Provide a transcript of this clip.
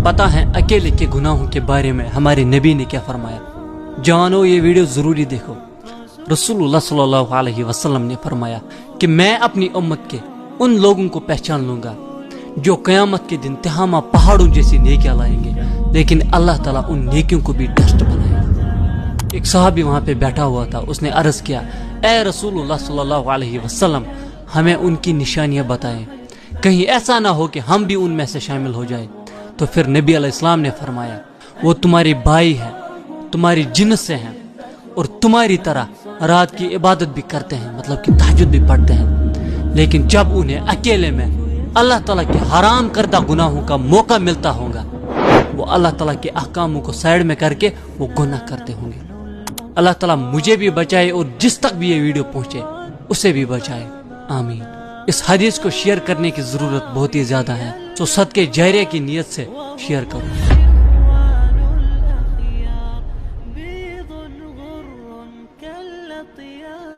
پتہ ہے اکیلے کے گناہوں کے بارے میں ہمارے نبی نے کیا فرمایا؟ جوانو یہ ویڈیو ضروری دیکھو۔ رسول اللہ صلی اللہ علیہ وسلم نے فرمایا کہ میں اپنی امت کے ان لوگوں کو پہچان لوں گا جو قیامت کے دن تہامہ پہاڑوں جیسی نیکیاں لائیں گے، لیکن اللہ تعالیٰ ان نیکیوں کو بھی ڈسٹ بنائے گا۔ ایک صحابی وہاں پہ بیٹھا ہوا تھا، اس نے عرض کیا، اے رسول اللہ صلی اللہ علیہ وسلم، ہمیں ان کی نشانیاں بتائیں، کہیں ایسا نہ ہو کہ ہم بھی ان میں سے شامل ہو جائیں۔ تو پھر نبی علیہ السلام نے فرمایا، وہ تمہارے بھائی ہیں، تمہاری جنس سے ہیں، اور تمہاری طرح رات کی عبادت بھی کرتے ہیں، مطلب کہ تہجد بھی پڑھتے ہیں، لیکن جب انہیں اکیلے میں اللہ تعالیٰ کے حرام کردہ گناہوں کا موقع ملتا ہوگا، وہ اللہ تعالیٰ کے احکاموں کو سائڈ میں کر کے وہ گناہ کرتے ہوں گے۔ اللہ تعالیٰ مجھے بھی بچائے اور جس تک بھی یہ ویڈیو پہنچے اسے بھی بچائے، آمین۔ اس حدیث کو شیئر کرنے کی ضرورت بہت ہی زیادہ ہے، تو صدقے جاریہ کی نیت سے شیئر کرو۔